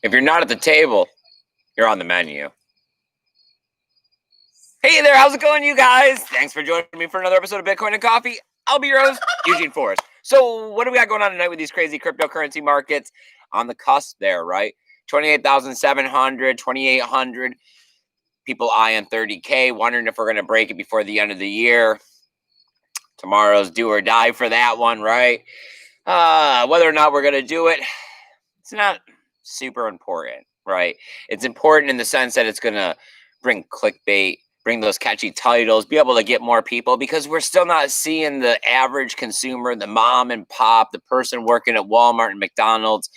If you're not at the table, you're on the menu. Hey there, how's it going, you guys? Thanks for joining me for another episode of Bitcoin and Coffee. I'll be your host, Eugene Forrest. So what do we got going on tonight with these crazy cryptocurrency markets? On the cusp there, right? 28,700, 2,800. People eyeing 30K, wondering if we're going to break it before the end of the year. Tomorrow's do or die for that one, right? Whether or not we're going to do it, it's not super important, right? It's important in the sense that it's going to bring clickbait, bring those catchy titles, be able to get more people, because we're still not seeing the average consumer, the mom and pop, the person working at Walmart and McDonald's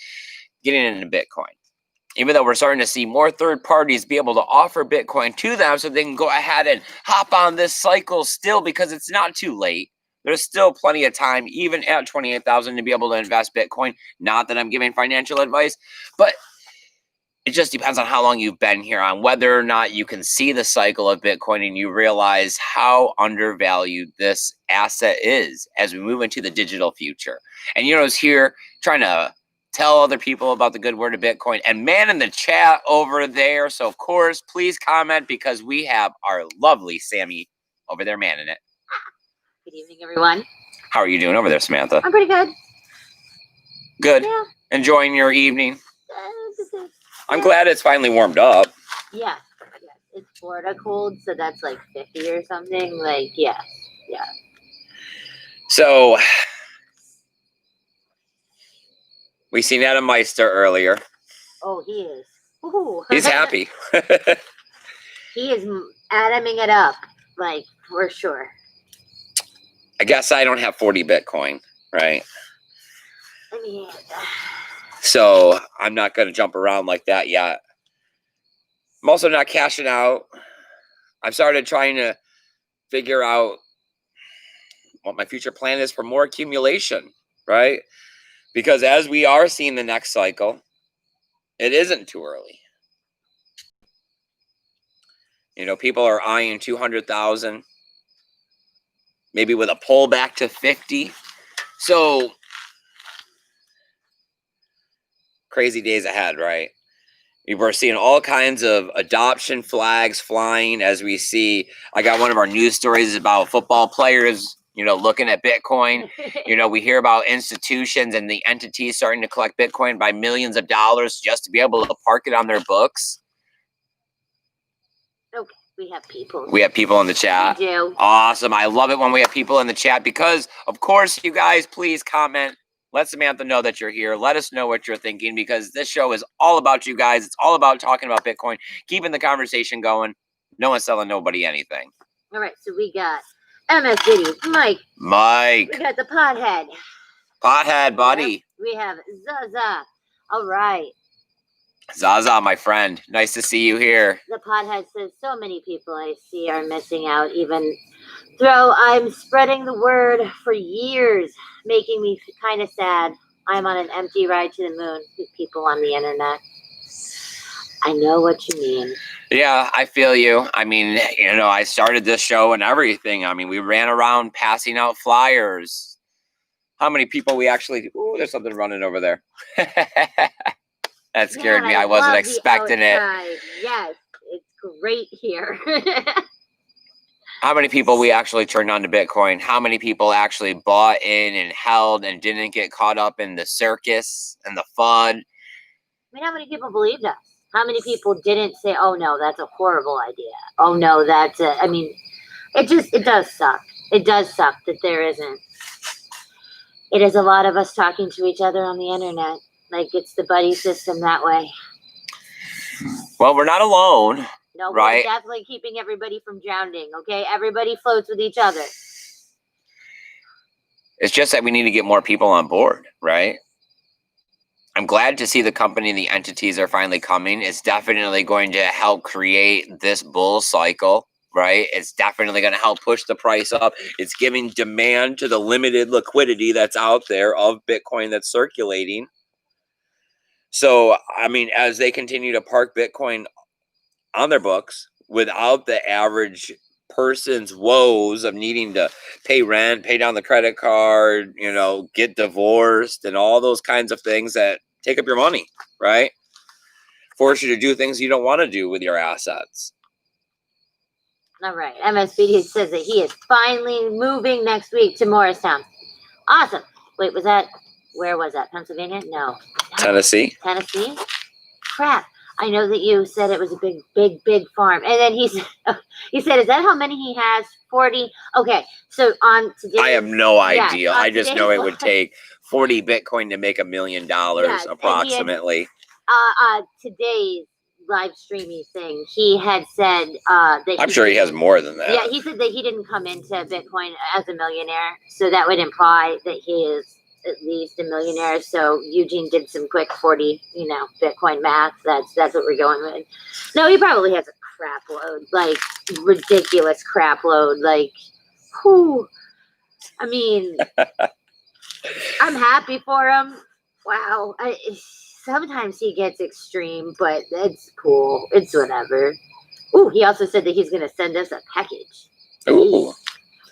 getting into Bitcoin. Even though we're starting to see more third parties be able to offer Bitcoin to them so they can go ahead and hop on this cycle still, because it's not too late. There's still plenty of time, even at 28,000, to be able to invest Bitcoin. Not that I'm giving financial advice, but it just depends on how long you've been here, on whether or not you can see the cycle of Bitcoin and you realize how undervalued this asset is as we move into the digital future. And I was here trying to tell other people about the good word of Bitcoin, and man in the chat over there. So of course, please comment, because we have our lovely Sammy over there manning it. Good evening, everyone. How are you doing over there, Samantha? I'm pretty good. Good. Yeah. Enjoying your evening? I'm glad it's finally warmed up. Yeah. It's Florida cold, so that's like 50 or something. Like, yeah. So, we seen Adam Meister earlier. Oh, he is. Ooh. He's happy. He is atoming it up, like, for sure. I guess I don't have 40 Bitcoin, right? I mean, so I'm not going to jump around like that yet. I'm also not cashing out. I've started trying to figure out what my future plan is for more accumulation, right? Because as we are seeing the next cycle, it isn't too early. People are eyeing 200,000, maybe with a pullback to 50. So crazy days ahead, right? We're seeing all kinds of adoption flags flying as we see. I got one of our news stories about football players, looking at Bitcoin. We hear about institutions and the entities starting to collect Bitcoin by millions of dollars just to be able to park it on their books. Okay, we have people. We have people in the chat. We do. Awesome. I love it when we have people in the chat, because, of course, you guys, please comment. Let Samantha know that you're here. Let us know what you're thinking, because this show is all about you guys. It's all about talking about Bitcoin, keeping the conversation going. No one's selling nobody anything. All right, so we got MS Video, Mike. We got the Podhead. Podhead, buddy. Yep. We have Zaza. All right. Zaza, my friend. Nice to see you here. The Podhead says, so many people I see are missing out, even though I'm spreading the word for years, making me kind of sad. I'm on an empty ride to the moon with people on the internet. I know what you mean. Yeah, I feel you. I mean, I started this show and everything. I mean, we ran around passing out flyers. How many people we actually... Ooh, there's something running over there. That scared me. I wasn't expecting it. Yes, it's great here. How many people we actually turned on to Bitcoin? How many people actually bought in and held and didn't get caught up in the circus and the fun? I mean, how many people believed us? How many people didn't say, oh, no, that's a horrible idea. Oh, no, that's a... I mean, it does suck. It does suck that there isn't. It is a lot of us talking to each other on the internet. Like, it's the buddy system that way. Well, we're not alone. No, right? We're definitely keeping everybody from drowning, okay? Everybody floats with each other. It's just that we need to get more people on board, right? I'm glad to see the company and the entities are finally coming. It's definitely going to help create this bull cycle, right? It's definitely going to help push the price up. It's giving demand to the limited liquidity that's out there of Bitcoin that's circulating. So, I mean, as they continue to park Bitcoin on their books without the average person's woes of needing to pay rent, pay down the credit card, get divorced, and all those kinds of things that take up your money, right? force you to do things you don't want to do with your assets. All right. MSBD says that he is finally moving next week to Morristown. Awesome. Wait, where was that? Pennsylvania? No. Tennessee? Tennessee? Crap. I know that you said it was a big farm. And then he said, is that how many he has? 40? Okay. So on today. I have no idea. Yes, I just know it would take 40 Bitcoin to make $1 million approximately. Today's live streaming thing, he had said that I'm sure he has more than that. Yeah, he said that he didn't come into Bitcoin as a millionaire, so that would imply that he is at least a millionaire. So Eugene did some quick 40, Bitcoin math. That's what we're going with. No, he probably has a crap load, like ridiculous crap load. Like, whew. I mean, I'm happy for him. Wow. Sometimes he gets extreme, but it's cool. It's whatever. Ooh, he also said that he's going to send us a package. Ooh.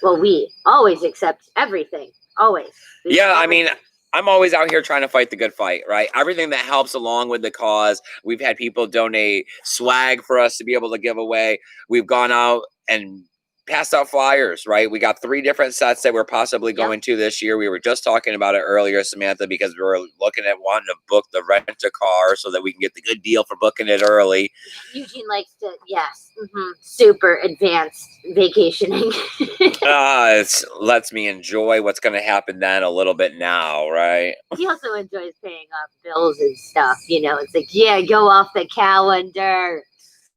Well, we always accept everything. Always. Yeah, I mean, I'm always out here trying to fight the good fight, right? Everything that helps along with the cause. We've had people donate swag for us to be able to give away. We've gone out and passed out flyers, right? We got 3 different sets that we're possibly going to this year. We were just talking about it earlier, Samantha, because we were looking at wanting to book the rent-a-car so that we can get the good deal for booking it early. Eugene likes to, yes, super advanced vacationing. It lets me enjoy what's going to happen then a little bit now, right? He also enjoys paying off bills and stuff. It's like, yeah, go off the calendar.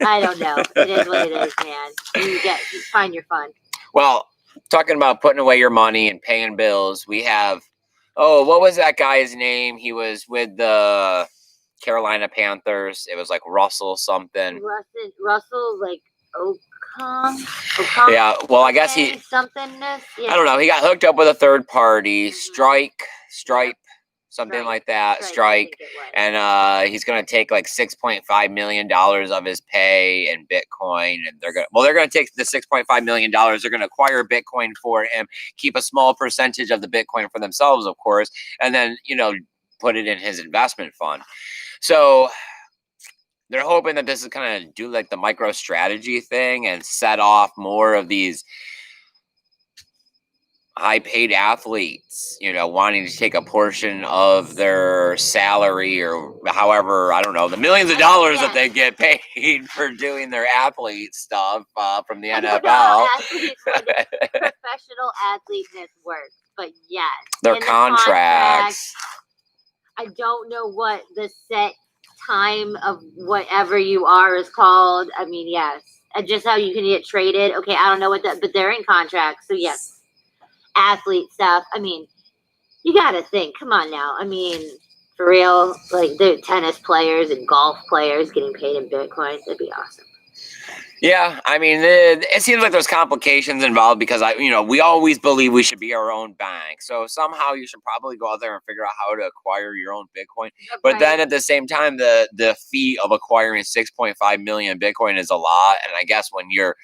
I don't know. It is what it is, man. You find your fun. Well, talking about putting away your money and paying bills, we have, what was that guy's name? He was with the Carolina Panthers. It was like Russell something. Russell, like Ocon? Yeah, well, I guess he... Somethingness? Yeah. I don't know. He got hooked up with a third party, Stripe. Something like that, Strike, and he's going to take like $6.5 million of his pay in Bitcoin, and they're going to take the $6.5 million. They're going to acquire Bitcoin for him, keep a small percentage of the Bitcoin for themselves, of course, and then put it in his investment fund. So they're hoping that this is kind of do like the micro strategy thing and set off more of these high-paid athletes, wanting to take a portion of their salary or however, I don't know, the millions of dollars that they get paid for doing their athlete stuff from the NFL. Professional athleteness works, but yes. Their contracts. I don't know what the set time of whatever you are is called. I mean, yes. Just how you can get traded. Okay, I don't know what that, but they're in contracts, so yes. Athlete stuff. I mean, you gotta think. Come on now. I mean, for real, like the tennis players and golf players getting paid in Bitcoin. That'd be awesome. Yeah, I mean, it seems like there's complications involved because we always believe we should be our own bank. So somehow you should probably go out there and figure out how to acquire your own Bitcoin. But then at the same time, the fee of acquiring 6.5 million Bitcoin is a lot. And I guess when you're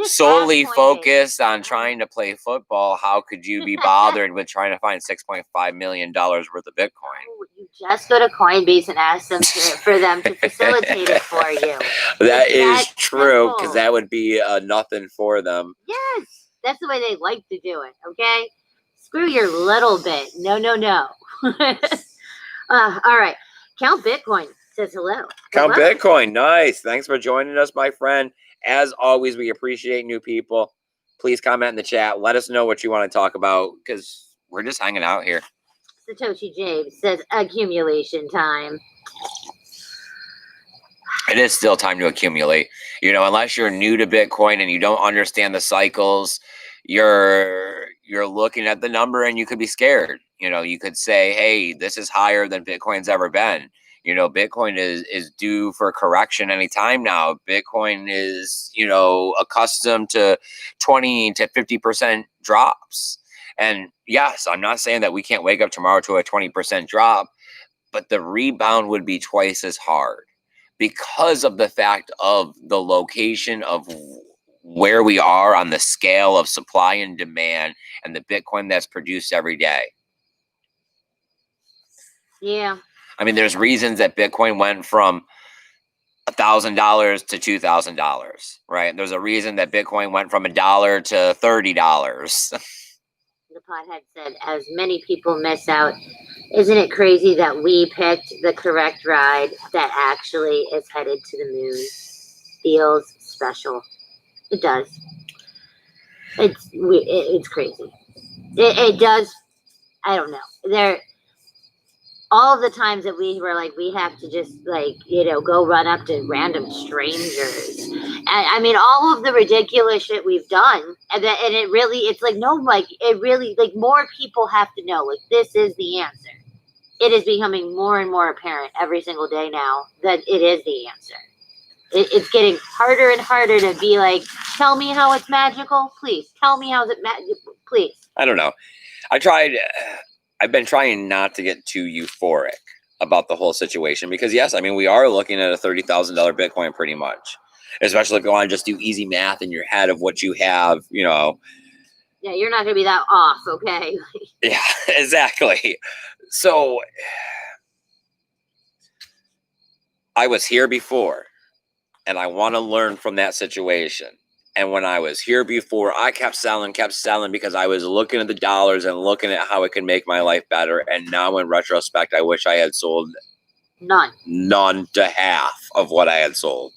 solely focused on trying to play football, how could you be bothered with trying to find $6.5 million worth of Bitcoin? You just go to Coinbase and ask them for them to facilitate it for you. That is true, because that would be nothing for them. Yes, that's the way they like to do it, okay? Screw your little bit. No. All right. Count Bitcoin says hello. Count Bitcoin. Nice. Thanks for joining us, my friend. As always, we appreciate new people. Please comment in the chat. Let us know what you want to talk about because we're just hanging out here. Satoshi James says accumulation time. It is still time to accumulate. Unless you're new to Bitcoin and you don't understand the cycles, you're looking at the number and you could be scared. You could say, hey, this is higher than Bitcoin's ever been. Bitcoin is due for correction anytime now. Bitcoin is, accustomed to 20 to 50% drops. And yes, I'm not saying that we can't wake up tomorrow to a 20% drop, but the rebound would be twice as hard because of the fact of the location of where we are on the scale of supply and demand and the Bitcoin that's produced every day. Yeah. I mean, there's reasons that Bitcoin went from $1,000 to $2,000, right? There's a reason that Bitcoin went from $1 to $30. The Podhead said, as many people miss out, isn't it crazy that we picked the correct ride that actually is headed to the moon? Feels special. It does. It's crazy. It does. I don't know. All the times that we were like, we have to just like, go run up to random strangers. And I mean, all of the ridiculous shit we've done. And it really, it's like, no, like, it really, like, more people have to know, like, this is the answer. It is becoming more and more apparent every single day now that it is the answer. It's getting harder and harder to be like, tell me how it's magical, please. Tell me how it's magical, please. I don't know. I've been trying not to get too euphoric about the whole situation because, yes, I mean, we are looking at a $30,000 Bitcoin pretty much, especially if you want to just do easy math in your head of what you have, Yeah, you're not going to be that off, okay? Yeah, exactly. So I was here before, and I want to learn from that situation. And when I was here before, I kept selling because I was looking at the dollars and looking at how it could make my life better. And now in retrospect, I wish I had sold none to half of what I had sold.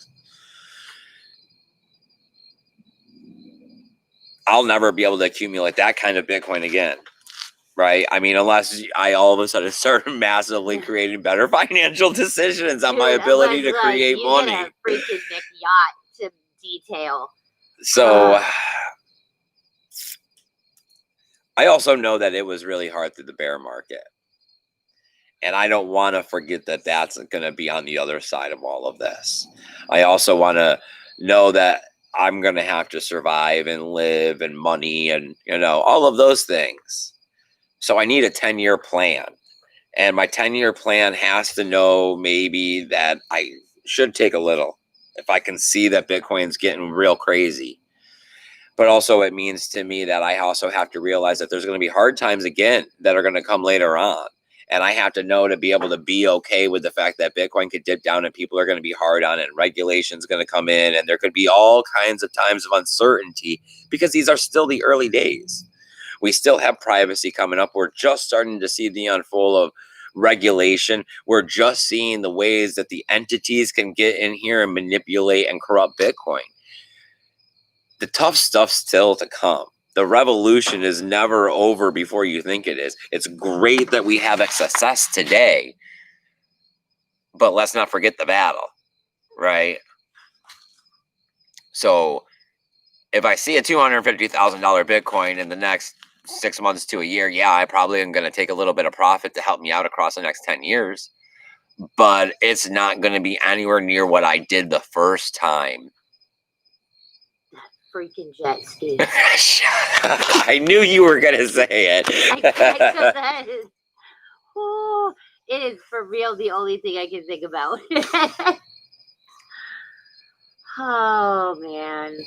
I'll never be able to accumulate that kind of Bitcoin again. Right? I mean, unless I all of a sudden start massively creating better financial decisions on my ability to create money. You get a freaking Nick yacht to detail. So I also know that it was really hard through the bear market. And I don't want to forget that that's going to be on the other side of all of this. I also want to know that I'm going to have to survive and live and money and, all of those things. So I need a 10-year plan. And my 10-year plan has to know maybe that I should take a little if I can see that Bitcoin's getting real crazy. But also it means to me that I also have to realize that there's going to be hard times again that are going to come later on. And I have to know to be able to be okay with the fact that Bitcoin could dip down and people are going to be hard on it and regulation's going to come in and there could be all kinds of times of uncertainty because these are still the early days. We still have privacy coming up. We're just starting to see the unfold of regulation. We're just seeing the ways that the entities can get in here and manipulate and corrupt Bitcoin. The tough stuff's still to come. The revolution is never over before you think it is. It's great that we have success today, but let's not forget the battle, right? So if I see a $250,000 Bitcoin in the next 6 months to a year, yeah, I probably am going to take a little bit of profit to help me out across the next 10 years, but it's not going to be anywhere near what I did the first time. Freaking jet ski. I knew you were going to say it. It is for real the only thing I can think about. Oh, man.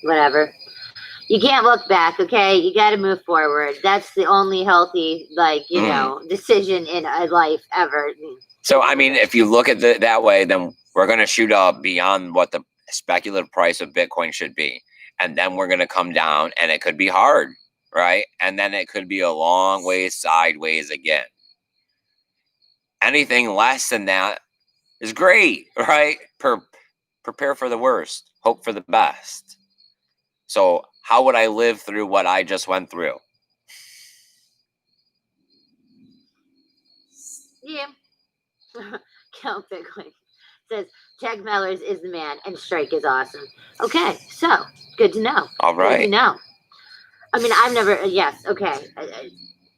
Whatever. You can't look back, okay? You got to move forward. That's the only healthy, decision in a life ever. So, I mean, if you look at it that way, then we're going to shoot up beyond what the speculative price of Bitcoin should be. And then we're going to come down and it could be hard, right? And then it could be a long way sideways again. Anything less than that is great, right? Prepare for the worst, hope for the best. So how would I live through what I just went through? Yeah. Count Bitcoin says Jack Mellors is the man and Strike is awesome. Okay, so good to know. All right. Good to know. I mean, I've never. Yes, okay.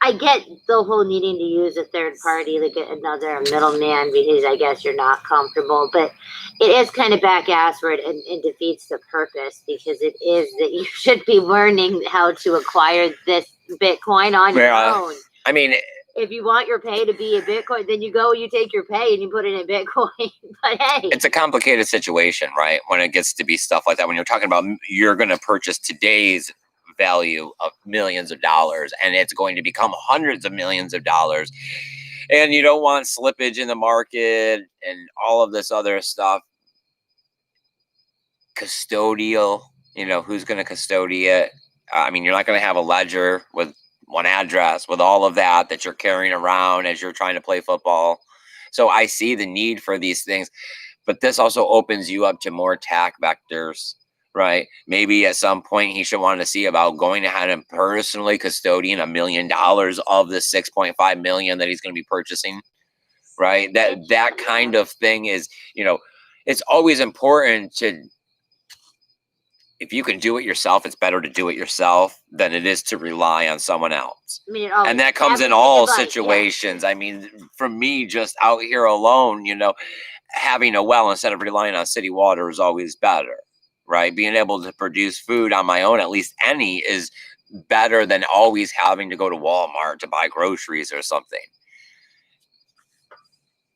I get the whole needing to use a third party, like another middleman, because I guess you're not comfortable. But it is kind of back-assward and defeats the purpose because it is that you should be learning how to acquire this Bitcoin on your own. I mean, if you want your pay to be a Bitcoin, then you take your pay and you put it in Bitcoin. But hey, it's a complicated situation, right? When it gets to be stuff like that, when you're talking about you're going to purchase today's value of millions of dollars and it's going to become hundreds of millions of dollars. And you don't want slippage in the market and all of this other stuff. Custodial, who's going to custody it? I mean, you're not going to have a ledger with one address with all of that you're carrying around as you're trying to play football. So I see the need for these things, but this also opens you up to more attack vectors, right? Maybe at some point he should want to see about going ahead and personally custodying $1 million of the 6.5 million that he's going to be purchasing, right? That kind of thing is, it's always important to, if you can do it yourself, it's better to do it yourself than it is to rely on someone else. I mean, and that comes in all situations. Yeah. I mean, for me, just out here alone, having a well instead of relying on city water is always better, right? Being able to produce food on my own, at least any, is better than always having to go to Walmart to buy groceries or something.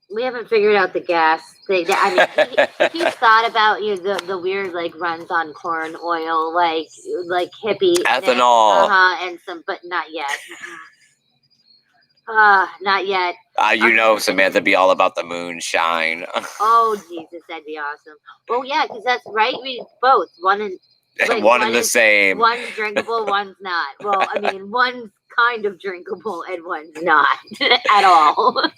We haven't figured out the gas thing. I mean, he's thought about the weird runs on corn oil, like hippie ethanol, and some, but not yet. Not yet. Samantha be all about the moonshine. Oh Jesus, that'd be awesome. Well, yeah, because that's right. We both one and one and the same. One's drinkable, one's not. Well, I mean, one's kind of drinkable and one's not at all.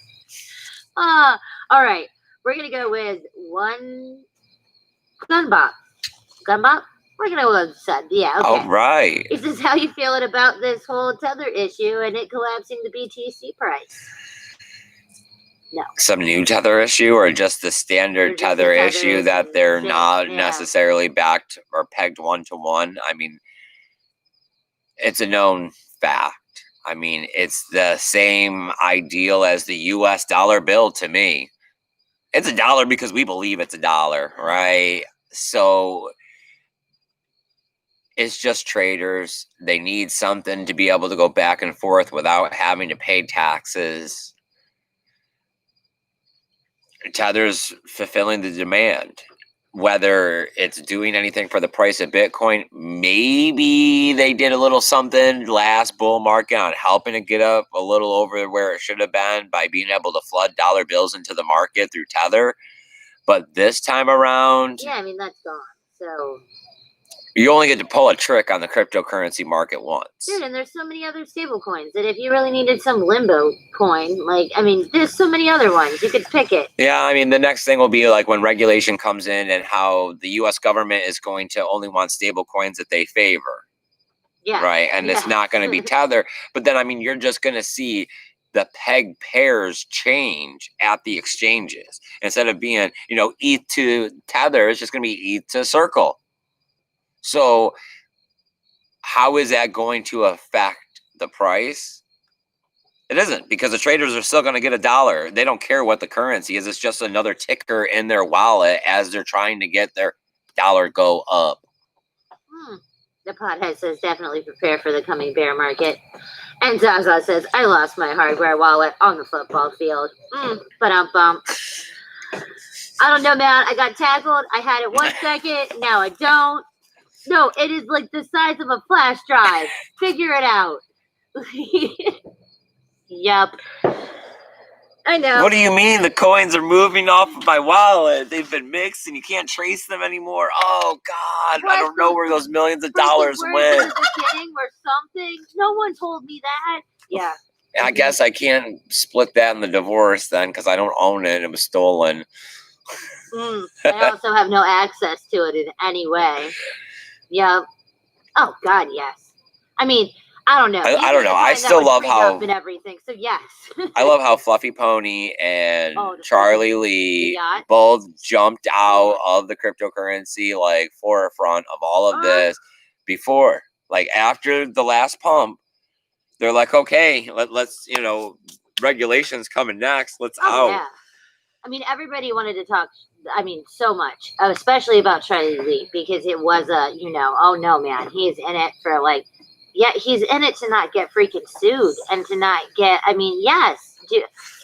All right. We're going to go with one Gunbot. Gunbot? We're going to go with Sun. Yeah, okay. All right. Is this how you feeling about this whole Tether issue and it collapsing the BTC price? No. Some new Tether issue or just the standard Tether issue that they're not necessarily backed or pegged 1-to-1? I mean, it's a known fact. I mean, it's the same ideal as the US dollar bill to me. It's a dollar because we believe it's a dollar, right? So it's just traders. They need something to be able to go back and forth without having to pay taxes. Tether's fulfilling the demand. Whether it's doing anything for the price of Bitcoin, maybe they did a little something last bull market on helping it get up a little over where it should have been by being able to flood dollar bills into the market through Tether. But this time around, yeah, I mean, that's gone. So you only get to pull a trick on the cryptocurrency market once. Dude, and there's so many other stable coins that if you really needed some limbo coin, there's so many other ones. You could pick it. Yeah, I mean, the next thing will be when regulation comes in and how the U.S. government is going to only want stable coins that they favor. Yeah. Right? And it's not going to be Tether. But then, I mean, you're just going to see the peg pairs change at the exchanges. Instead of being, ETH to Tether, it's just going to be ETH to Circle. So how is that going to affect the price? It isn't, because the traders are still going to get $1. They don't care what the currency is. It's just another ticker in their wallet as they're trying to get their dollar go up. The Podhead says definitely prepare for the coming bear market. And Zaza says, I lost my hardware wallet on the football field. Ba-dum-bum. I don't know, man. I got tackled. I had it 1 second. Now I don't. No, it is the size of a flash drive. Figure it out. Yep. I know. What do you mean the coins are moving off of my wallet? They've been mixed and you can't trace them anymore. Oh, God. I don't know where those millions of dollars went. Or something. No one told me that. Yeah. I guess I can't split that in the divorce then because I don't own it. It was stolen. I also have no access to it in any way. Yeah. Oh God, yes. I mean, I don't know. I don't know. I still love how and everything. So yes. I love how Fluffy Pony and Charlie Lee both jumped out of the cryptocurrency forefront of all of this before, after the last pump. They're like, okay, let's regulations coming next. Let's out. Yeah. I mean, everybody wanted to talk. I mean, so much, especially about Charlie Lee, because it was oh no, man, he's in it for he's in it to not get freaking sued and to not get. I mean, yes,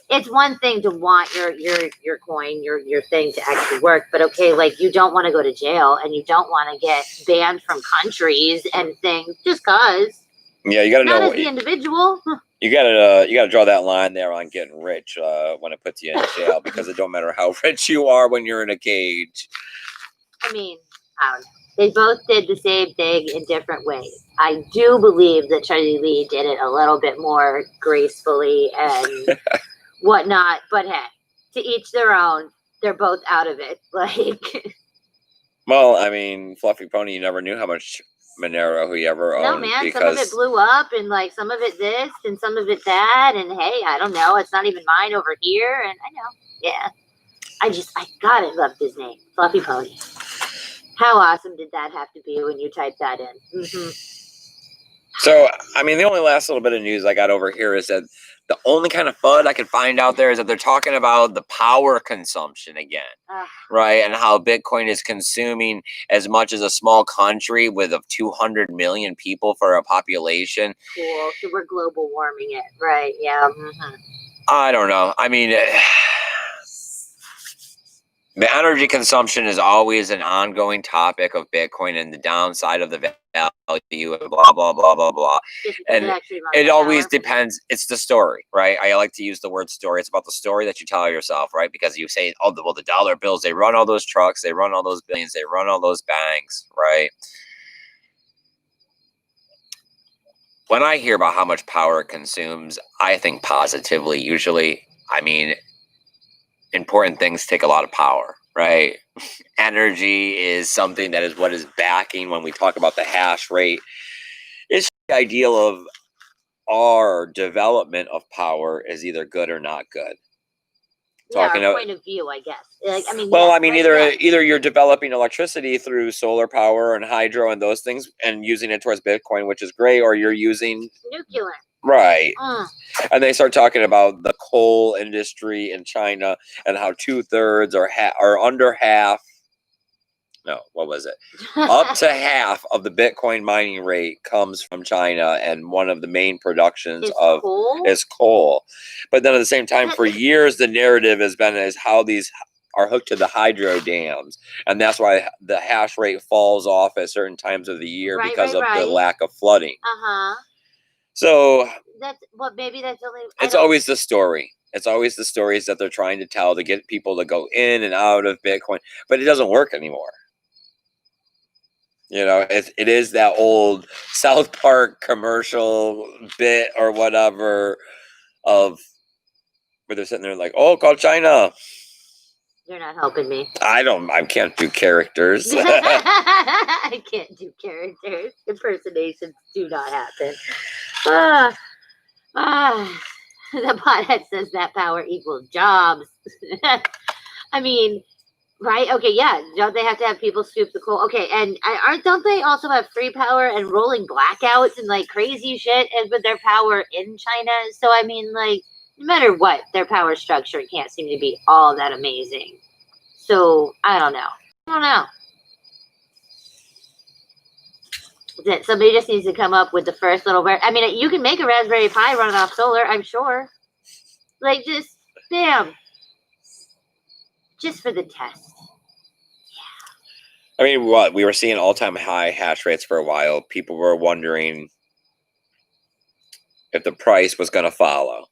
it's one thing to want your coin, your thing to actually work, but okay, you don't want to go to jail and you don't want to get banned from countries and things just cause. Yeah, you got to know not as the individual. You gotta draw that line there on getting rich when it puts you in jail, because it don't matter how rich you are when you're in a cage. I mean, I don't know. They both did the same thing in different ways. I do believe that Charlie Lee did it a little bit more gracefully and whatnot, but hey, to each their own. They're both out of it. Like, well, I mean, Fluffy Pony, you never knew how much Monero he ever owned. no, man, because some of it blew up, and like some of it this, and some of it that, and hey, I don't know, it's not even mine over here, and I know, yeah. I gotta loved his name, Fluffy Pony. How awesome did that have to be when you typed that in? Mm-hmm. So, I mean, the only last little bit of news I got over here is that the only kind of FUD I can find out there is that they're talking about the power consumption again, right? And how Bitcoin is consuming as much as a small country with 200 million people for a population. Cool. So we're global warming it, right? Yeah. Mm-hmm. I don't know. I mean, the energy consumption is always an ongoing topic of Bitcoin and the downside of the value and blah, blah, blah, blah, blah. And it always depends. It's the story, right? I like to use the word story. It's about the story that you tell yourself, right? Because you say, oh, well, the dollar bills, they run all those trucks, they run all those billions, they run all those banks, right? When I hear about how much power it consumes, I think positively usually. I mean, important things take a lot of power, right? Energy is something that is what is backing when we talk about the hash rate. It's the ideal of our development of power is either good or not good. Yeah, our point of view, I guess. Like, I mean, well, yes, I mean, right, either you're developing electricity through solar power and hydro and those things and using it towards Bitcoin, which is great, or you're using nuclear. Right. And they start talking about the coal industry in China and how 2/3 are under half. No, what was it? Up to half of the Bitcoin mining rate comes from China, and one of the main productions is coal. But then at the same time, for years, the narrative has been is how these are hooked to the hydro dams, and that's why the hash rate falls off at certain times of the year because of the lack of flooding. So that's maybe that's only. It's always the story. It's always the stories that they're trying to tell to get people to go in and out of Bitcoin, but it doesn't work anymore. You know, it is that old South Park commercial bit or whatever of where they're sitting there like, oh, call China. You're not helping me. I can't do characters. I can't do characters. Impersonations do not happen. The Podhead says that power equals jobs. I mean, right? Okay, yeah. Don't they have to have people scoop the coal? Okay, and don't they also have free power and rolling blackouts and like crazy shit and with their power in China? So I mean, like, no matter what, their power structure can't seem to be all that amazing. So I don't know. That somebody just needs to come up with the first little. I mean, you can make a Raspberry Pi run off solar, I'm sure. Like, just bam, just for the test. I mean, what we were seeing all-time high hash rates for a while. People were wondering if the price was going to follow.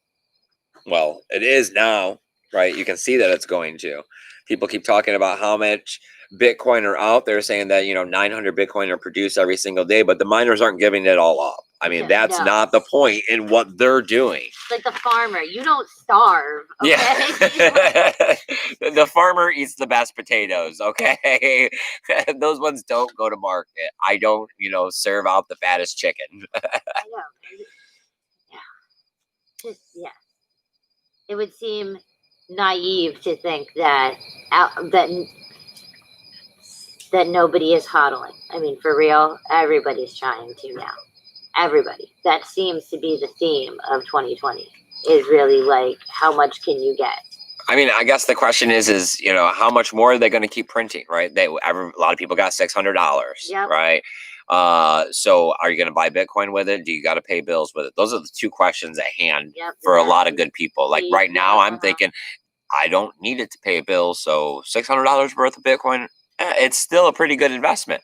Well, it is now, right? You can see that it's going to. People keep talking about how much Bitcoin are out there, saying that 900 Bitcoin are produced every single day, but the miners aren't giving it all up. I mean, that's not the point in what they're doing. Like the farmer, you don't starve. Okay? Yeah, the farmer eats the best potatoes. Okay, those ones don't go to market. I don't, serve out the fattest chicken. I know. Yeah. It would seem naive to think that nobody is hodling. I mean, for real, everybody's trying to now. Everybody. That seems to be the theme of 2020. Is really like, how much can you get? I mean, I guess the question is how much more are they going to keep printing, right? A lot of people got $600, yep. Right? So are you going to buy Bitcoin with it? Do you got to pay bills with it? Those are the two questions at hand for a lot of good people. Like right now, I'm thinking I don't need it to pay a bill. So $600 worth of Bitcoin, it's still a pretty good investment.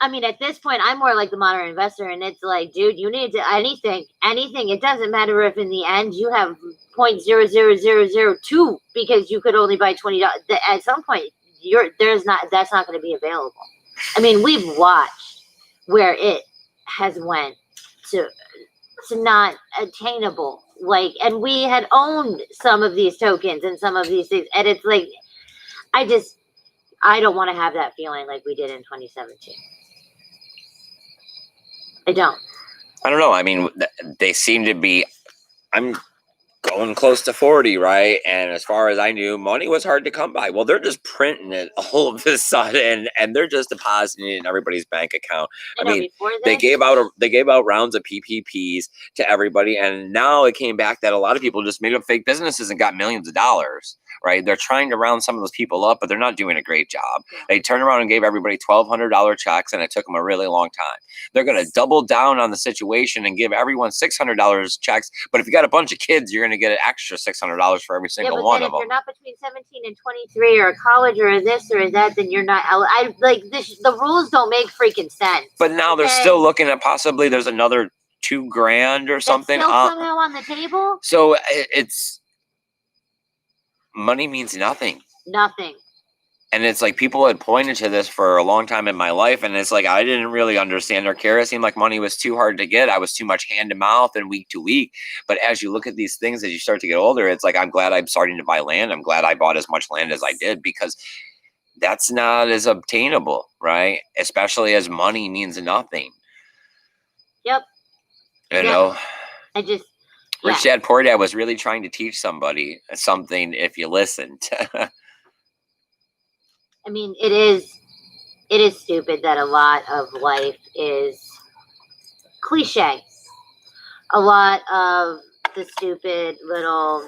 I mean, at this point, I'm more like the modern investor, and it's like, dude, you need to anything. It doesn't matter if in the end you have 0.00002 because you could only buy $20. At some point, that's not going to be available. I mean, we've watched where it has went to not attainable. Like, and we had owned some of these tokens and some of these things, and it's like, I don't want to have that feeling like we did in 2017. I don't know. I mean, they seem to be. I'm going close to 40, right? And as far as I knew, money was hard to come by. Well, they're just printing it all of a sudden, and they're just depositing it in everybody's bank account. I mean, they gave out rounds of PPPs to everybody, and now it came back that a lot of people just made up fake businesses and got millions of dollars. Right? They're trying to round some of those people up, but they're not doing a great job. They turned around and gave everybody $1,200 checks, and it took them a really long time. They're going to double down on the situation and give everyone $600 checks. But if you got a bunch of kids, you're going to get an extra $600 for every single one of them. If you're not between 17 and 23 or college or this or that, then you're not. I like this. The rules don't make freaking sense. But now they're still looking at possibly there's another $2,000 or something. Still somehow on the table. So it's. Money means nothing. Nothing. And it's like people had pointed to this for a long time in my life. And it's like, I didn't really understand or care. It seemed like money was too hard to get. I was too much hand to mouth and week to week. But as you look at these things, as you start to get older, it's like, I'm glad I'm starting to buy land. I'm glad I bought as much land as I did because that's not as obtainable, right? Especially as money means nothing. Yep. You know? Rich Dad Poor Dad was really trying to teach somebody something if you listened. I mean, it is stupid that a lot of life is cliche. A lot of the stupid little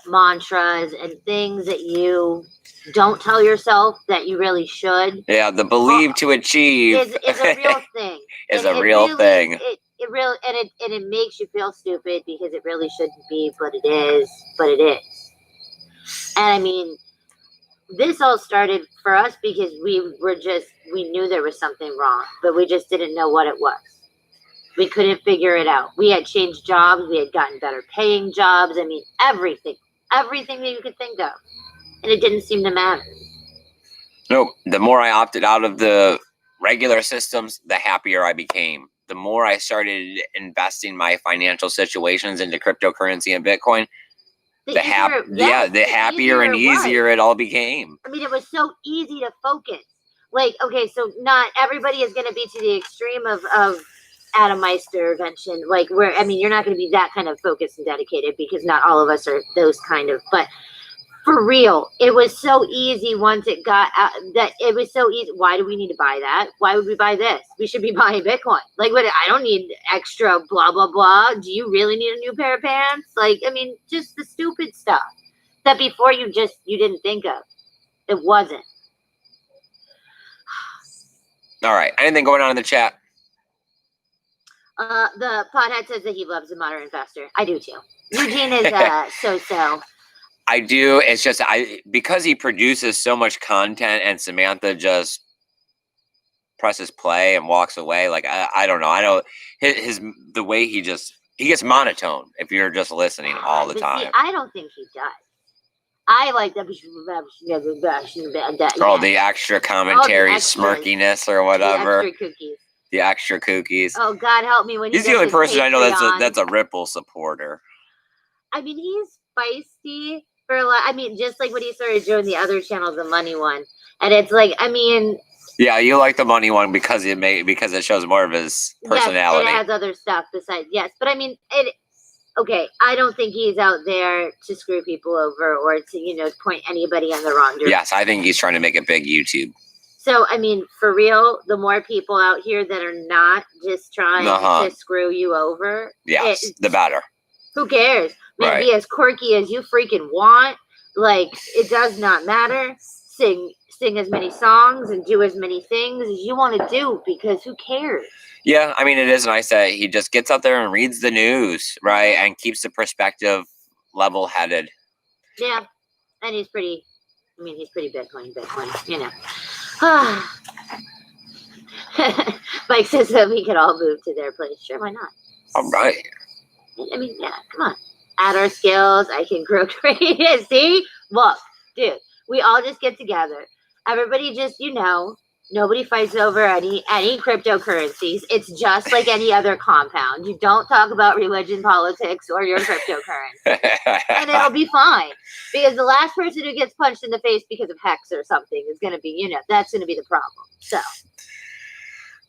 mantras and things that you don't tell yourself that you really should. Yeah, the believe to achieve is a real thing. Is a real thing. It makes you feel stupid because it really shouldn't be, but it is. And I mean, this all started for us because we knew there was something wrong, but we just didn't know what it was. We couldn't figure it out. We had changed jobs. We had gotten better paying jobs. I mean, everything that you could think of. And it didn't seem to matter. No, the more I opted out of the regular systems, the happier I became. The more I started investing my financial situations into cryptocurrency and Bitcoin, the happier and easier it all became. I mean, it was so easy to focus. Like, okay, so not everybody is going to be to the extreme of Adam Meister invention. Like, where, I mean, you're not going to be that kind of focused and dedicated because not all of us are those kind of, but for real, it was so easy once it got out that it was so easy. Why do we need to buy that? Why would we buy this? We should be buying Bitcoin. Like, what? I don't need extra blah, blah, blah. Do you really need a new pair of pants? Like, I mean, just the stupid stuff that before you didn't think of. It wasn't. All right. Anything going on in the chat? The Podhead says that he loves the modern investor. I do too. Eugene is so. I do. It's just because he produces so much content and Samantha just presses play and walks away. Like I don't know. I know the way he gets monotone if you're just listening all the time. See, I don't think he does. I like the the extra commentary, smirkiness or whatever. The extra cookies. The extra cookies. Oh God, help me when he's the only person I know that's a Ripple supporter. I mean, he's feisty. I mean, just like when he started doing the other channel, the money one, and it's like, I mean, yeah, you like the money one because it shows more of his personality. Yes, it has other stuff besides, yes, but I mean, okay, I don't think he's out there to screw people over or to point anybody in the wrong direction. Yes, I think he's trying to make it big YouTube. So I mean, for real, the more people out here that are not just trying to screw you over, yes, the better. Who cares? Be as quirky as you freaking want. Like, it does not matter. Sing as many songs and do as many things as you want to do because who cares? Yeah, I mean, it is nice that he just gets out there and reads the news, right? And keeps the perspective level-headed. Yeah, and he's pretty Bitcoin, Mike says that we could all move to their place. Sure, why not? All right. I mean, yeah, come on. Add our skills. I can grow creative. See? Look, dude, we all just get together. Everybody just, nobody fights over any cryptocurrencies. It's just like any other compound. You don't talk about religion, politics, or your cryptocurrency. And it'll be fine. Because the last person who gets punched in the face because of hex or something is going to be, that's going to be the problem. So.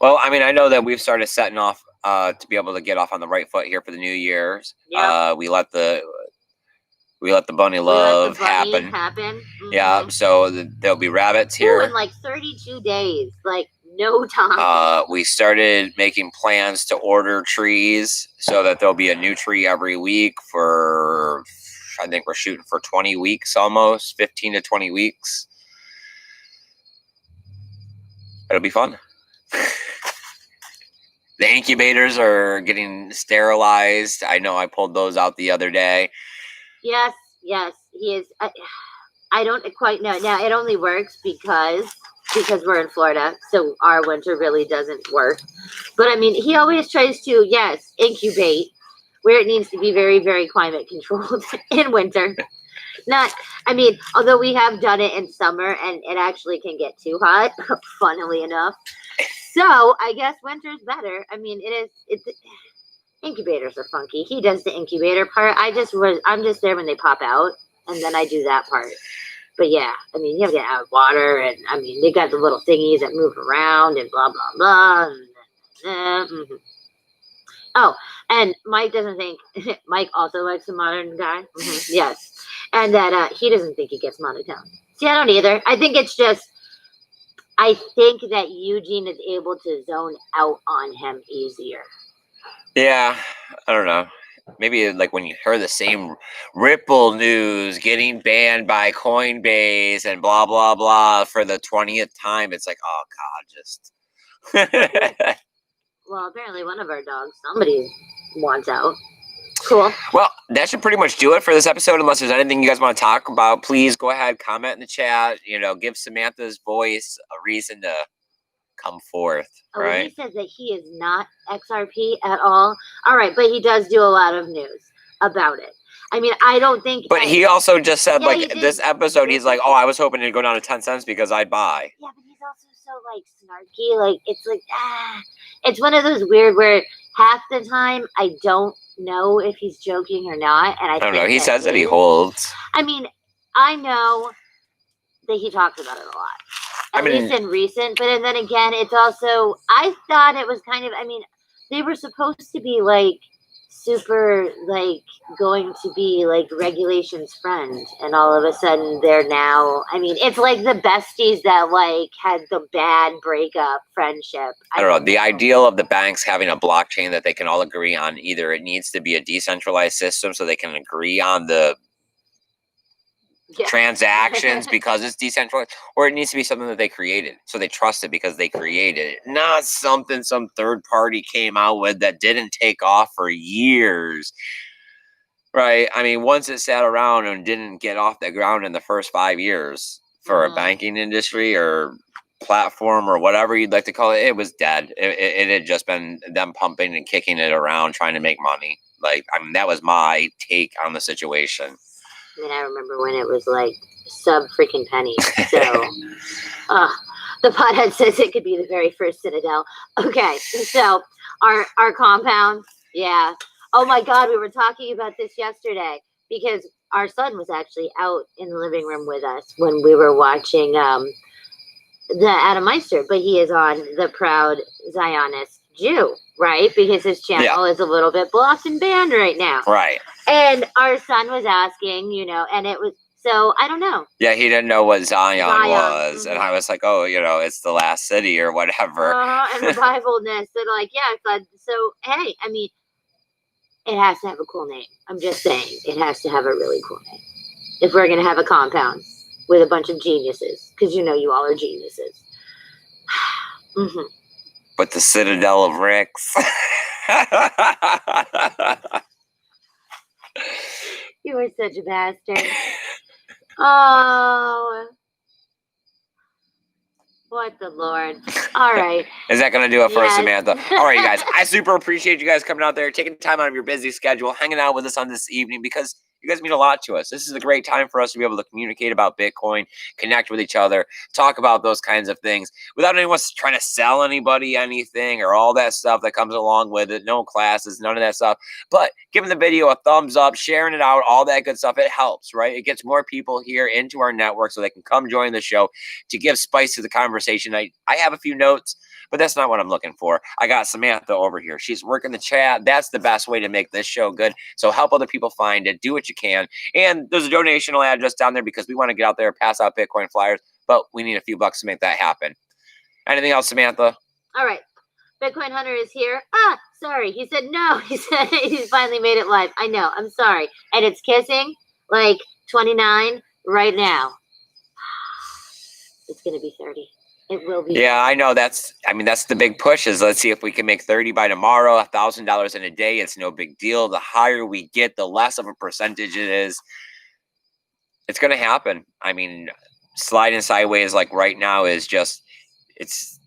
Well, I mean, I know that we've started setting off to be able to get off on the right foot here for the New Year's. Yep. We let the bunny love happen. Mm-hmm. Yeah, so there'll be rabbits here. In like 32 days, like no time. We started making plans to order trees so that there'll be a new tree every week for, I think we're shooting for 20 weeks almost, 15 to 20 weeks. It'll be fun. The incubators are getting sterilized. I know I pulled those out the other day. Yes, he is. I don't quite know. Now, it only works because we're in Florida, so our winter really doesn't work. But, I mean, he always tries to, yes, incubate where it needs to be very, very climate controlled in winter. Although we have done it in summer, and it actually can get too hot, funnily enough. So, I guess winter's better. I mean, it's incubators are funky. He does the incubator part. I'm just there when they pop out, and then I do that part. But yeah, I mean, you have to add water, and I mean, they got the little thingies that move around and blah blah blah. Mm-hmm. Oh, and Mike doesn't think Mike also likes a modern guy. Mm-hmm. Yes, and that he doesn't think he gets monotone. See, I don't either. I think it's just. I think that Eugene is able to zone out on him easier. Yeah, I don't know. Maybe like when you heard the same Ripple news getting banned by Coinbase and blah, blah, blah for the 20th time, it's like, oh, God, just. Well, apparently one of our dogs, somebody wants out. Cool. Well, that should pretty much do it for this episode. Unless there's anything you guys want to talk about, please go ahead, comment in the chat. Give Samantha's voice a reason to come forth. Right? He says that he is not XRP at all. All right, but he does do a lot of news about it. I mean, I don't think. But he also just said, this episode, he's like, oh, I was hoping to go down to 10 cents because I'd buy. Yeah, but he's also so, snarky. It's it's one of those weird where half the time I don't know if he's joking or not. And I don't know. He says that he holds. I mean, I know that he talks about it a lot. At least in recent. But then again, it's also, I thought it was kind of, they were supposed to be super going to be regulation's friend, and all of a sudden they're now, it's like the besties that had the bad breakup friendship. I don't know. The ideal of the banks having a blockchain that they can all agree on, either it needs to be a decentralized system so they can agree on the transactions because it's decentralized, or it needs to be something that they created, so they trust it because they created it, not something some third party came out with that didn't take off for years, right? Once it sat around and didn't get off the ground in the first 5 years for a banking industry or platform or whatever you'd like to call it, it was dead. It had just been them pumping and kicking it around trying to make money. That was my take on the situation. I remember when it was sub freaking penny. So, the Podhead says it could be the very first Citadel. Okay, so our compound, yeah. Oh my God, we were talking about this yesterday because our son was actually out in the living room with us when we were watching the Adam Meister, but he is on the Proud Zionist Jew, right? Because his channel is a little bit blocked and banned right now. Right. And our son was asking, and it was, so I don't know. Yeah, he didn't know what Zion was. Mm-hmm. And I was like, oh, it's the last city or whatever. And the Bible-ness. And so, hey, it has to have a cool name. I'm just saying, it has to have a really cool name. If we're going to have a compound with a bunch of geniuses, because you all are geniuses. Mm-hmm. But the Citadel of Ricks. You are such a bastard. Oh. What the Lord. All right. Is that going to do it for us, Yes. Samantha? All right, you guys. I super appreciate you guys coming out there, taking time out of your busy schedule, hanging out with us on this evening, because you guys mean a lot to us. This is a great time for us to be able to communicate about Bitcoin, connect with each other, talk about those kinds of things without anyone trying to sell anybody anything or all that stuff that comes along with it. No classes, none of that stuff. But giving the video a thumbs up, sharing it out, all that good stuff, it helps, right? It gets more people here into our network so they can come join the show to give spice to the conversation. I have a few notes, but that's not what I'm looking for. I got Samantha over here. She's working the chat. That's the best way to make this show good. So help other people find it. Do what you can. And there's a donational address down there because we want to get out there and pass out Bitcoin flyers, but we need a few bucks to make that happen. Anything else, Samantha? All right. Bitcoin Hunter is here. Ah, sorry. He said no. He said he finally made it live. I know. I'm sorry. And it's kissing like 29 right now. It's going to be 30. It will be. Yeah, I know. That's the big push is let's see if we can make 30 by tomorrow, $1,000 in a day. It's no big deal. The higher we get, the less of a percentage it is. It's going to happen. I mean, sliding sideways like right now is just, it's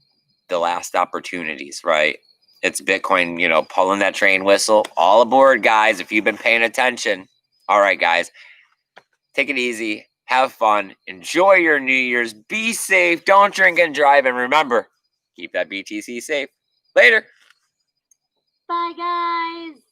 the last opportunities, right? It's Bitcoin, pulling that train whistle. All aboard, guys, if you've been paying attention. All right, guys, take it easy. Have fun. Enjoy your New Year's. Be safe. Don't drink and drive. And remember, keep that BTC safe. Later. Bye, guys.